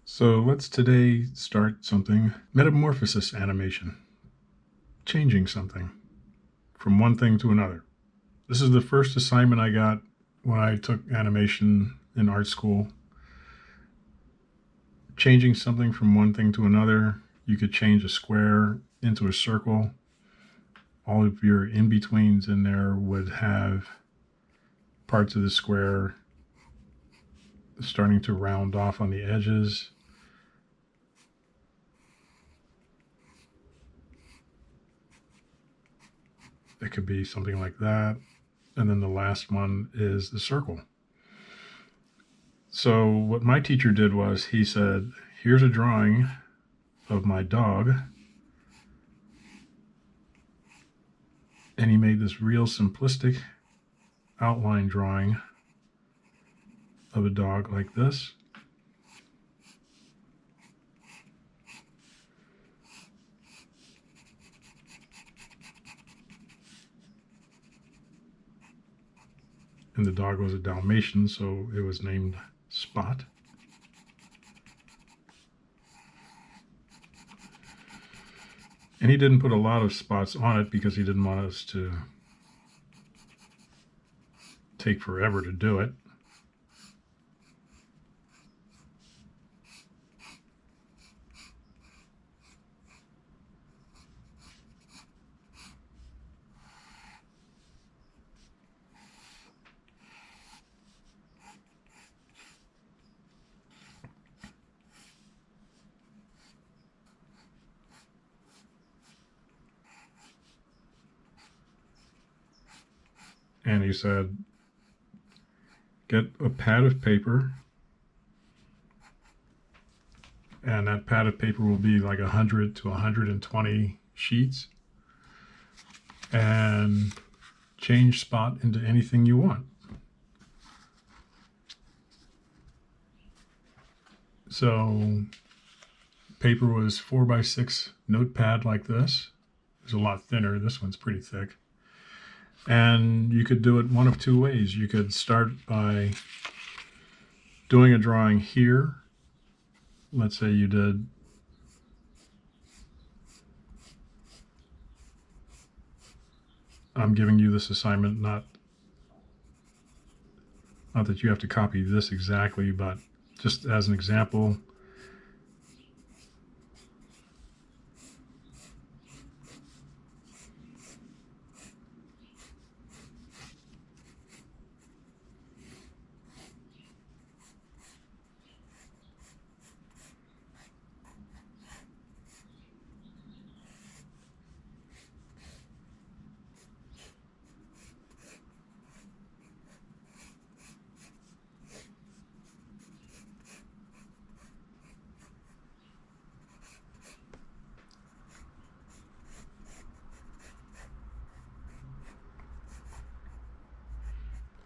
So let's today start something, metamorphosis animation, changing something from one thing to another. This is the first assignment I got when I took animation in art school. Changing something from one thing to another. You could change a square into a circle. All of your in-betweens in there would have parts of the square starting to round off on the edges. It could be something like that. And then the last one is the circle. So what my teacher did was he said, here's a drawing of my dog. And he made this real simplistic outline drawing of a dog like this. And the dog was a Dalmatian, so it was named Spot. And he didn't put a lot of spots on it because he didn't want us to take forever to do it. And he said, get a pad of paper, and that pad of paper will be like 100 to 120 sheets, and change Spot into anything you want. So paper was 4x6 notepad like this. It's a lot thinner. This one's pretty thick. And you could do it one of two ways. You could start by doing a drawing here. Let's say you did I'm giving you this assignment, not that you have to copy this exactly, but just as an example.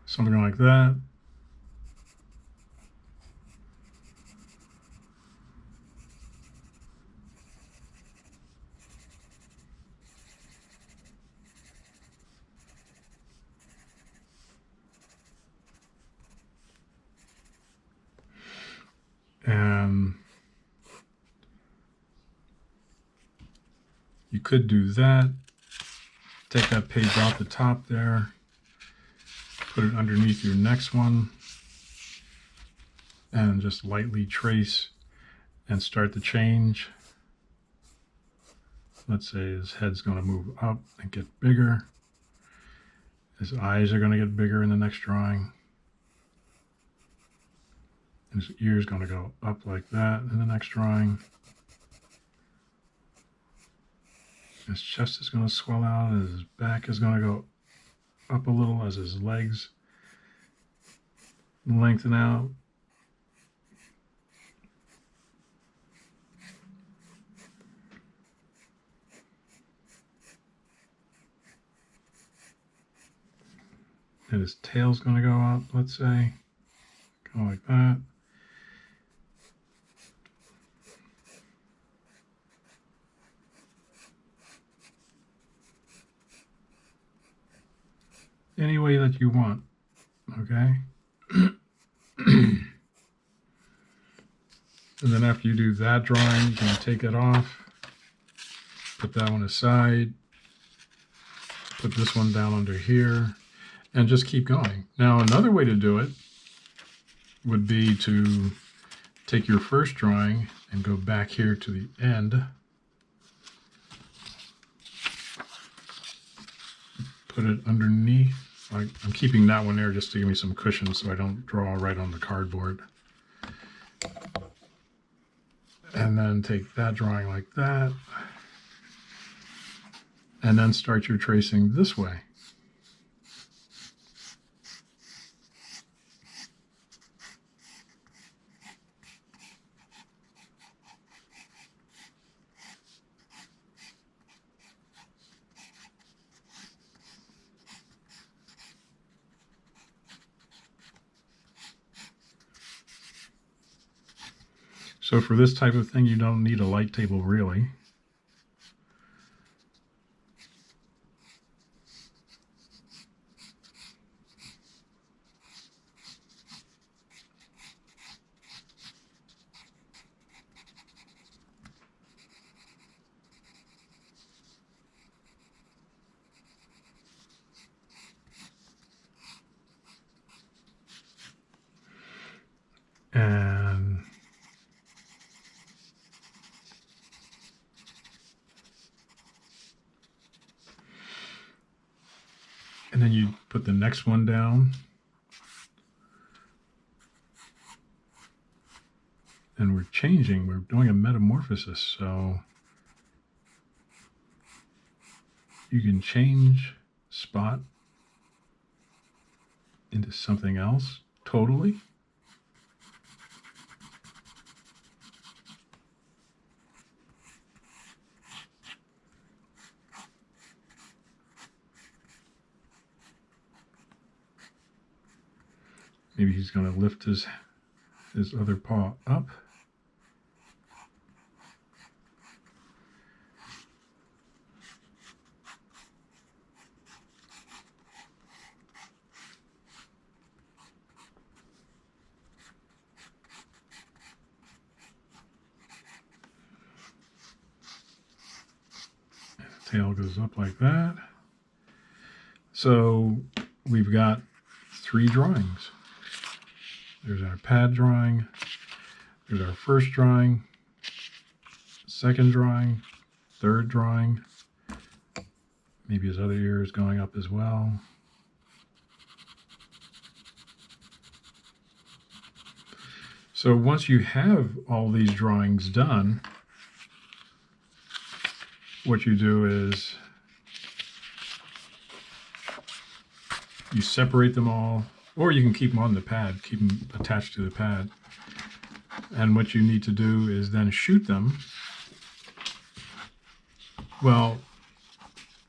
Something like that. And you could do that. Take that page off the top there, put it underneath your next one, and just lightly trace and start the change. Let's say his head's going to move up and get bigger. His eyes are going to get bigger in the next drawing. His ear's going to go up like that in the next drawing. His chest is going to swell out, and his back is going to go up a little as his legs lengthen out. And his tail's going to go up, let's say. Go like that. Any way that you want, okay? And then after you do that drawing, you can take it off, put that one aside, put this one down under here, and just keep going. Now, another way to do it would be to take your first drawing and go back here to the end, put it underneath. I'm keeping that one there just to give me some cushion so I don't draw right on the cardboard. And then take that drawing like that, and then start your tracing this way. So for this type of thing, you don't need a light table really. And then you put the next one down. And we're changing, we're doing a metamorphosis, so you can change spot into something else totally. Maybe he's going to lift his other paw up. Tail goes up like that. So we've got 3 drawings. There's our pad drawing, there's our first drawing, second drawing, third drawing. Maybe his other ear is going up as well. So once you have all these drawings done, what you do is you separate them all, or you can keep them on the pad, keep them attached to the pad. And what you need to do is then shoot them. Well,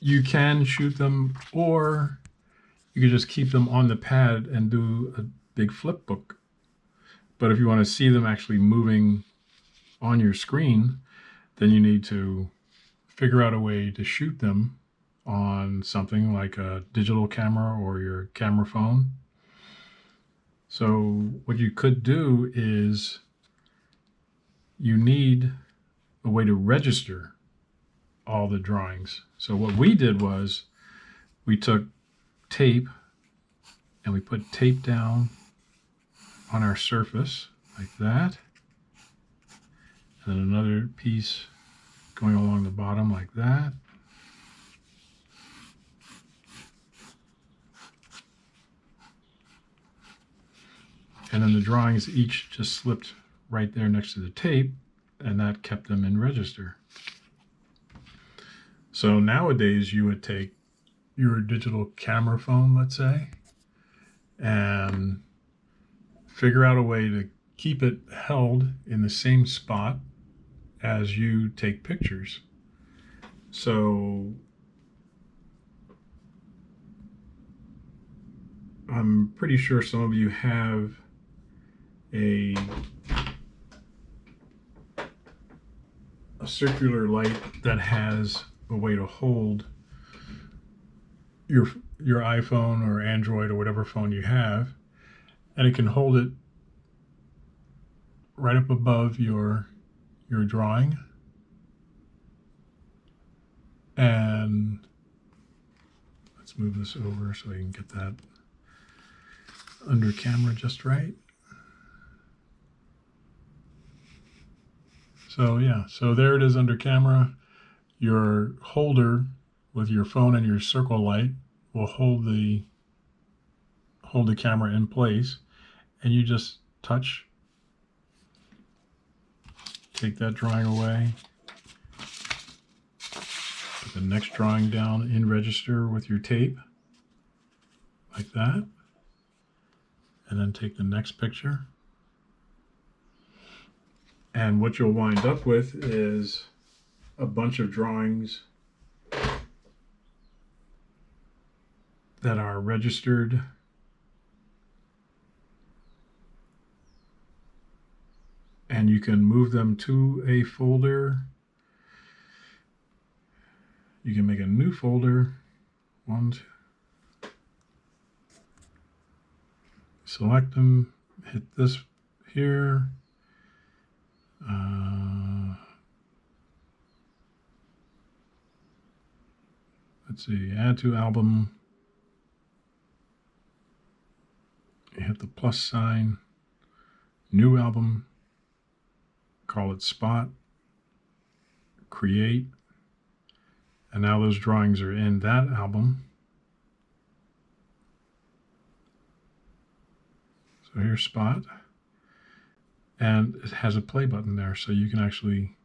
you can shoot them, or you can just keep them on the pad and do a big flip book. But if you want to see them actually moving on your screen, then you need to figure out a way to shoot them on something like a digital camera or your camera phone. So what you could do is you need a way to register all the drawings. So what we did was we took tape and we put tape down on our surface like that, and then another piece going along the bottom like that. And then the drawings each just slipped right there next to the tape, and that kept them in register. So nowadays you would take your digital camera phone, let's say, and figure out a way to keep it held in the same spot as you take pictures. So I'm pretty sure some of you have a circular light that has a way to hold your iPhone or Android or whatever phone you have, and it can hold it right up above your drawing, and let's move this over so I can get that under camera just right. So yeah, so there it is under camera. Your holder with your phone and your circle light will hold the camera in place, and you just touch, take that drawing away, put the next drawing down in register with your tape, like that, and then take the next picture. And what you'll wind up with is a bunch of drawings that are registered and you can move them to a folder. You can make a new folder. Select them, hit this here. Let's see, add to album. You hit the plus sign, new album, call it Spot, create, and now those drawings are in that album. So here's Spot, and it has a play button there, so you can actually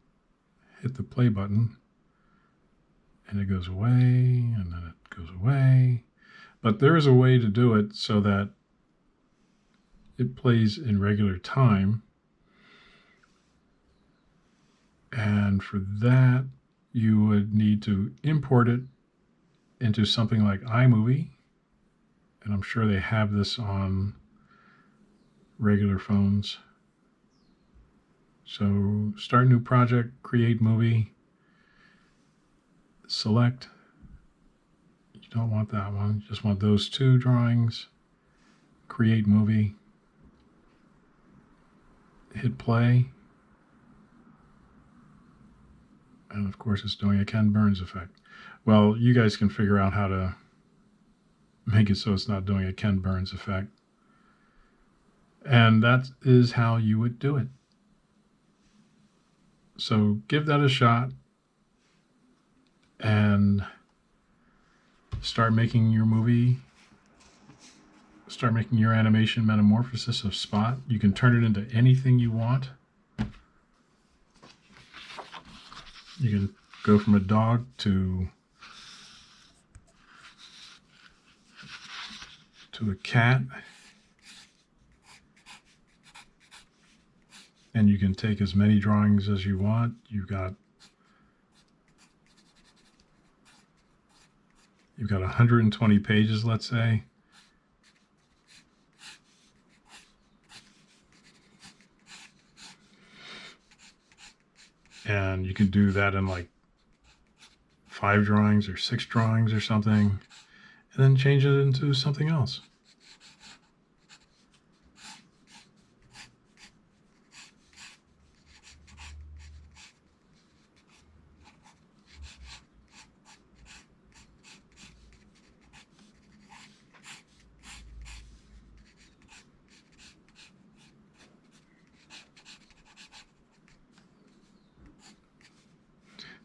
hit the play button and it goes away, and then it goes away. But there is a way to do it so that it plays in regular time. And for that, you would need to import it into something like iMovie. And I'm sure they have this on regular phones. So start new project, create movie, select. You don't want that one, you just want those two drawings, create movie, hit play. And of course it's doing a Ken Burns effect. Well, you guys can figure out how to make it so it's not doing a Ken Burns effect. And that is how you would do it. So give that a shot and start making your movie, start making your animation metamorphosis of Spot. You can turn it into anything you want. You can go from a dog to a cat. And you can take as many drawings as you want. You've got 120 pages, let's say. And you can do that in like 5 drawings or 6 drawings or something, and then change it into something else.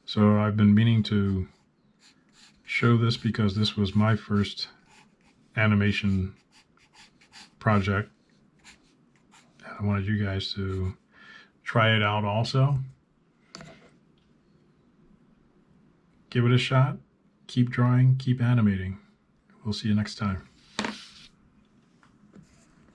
So I've been meaning to show this because this was my first animation project. I wanted you guys to try it out also. Give it a shot. Keep drawing, keep animating. We'll see you next time.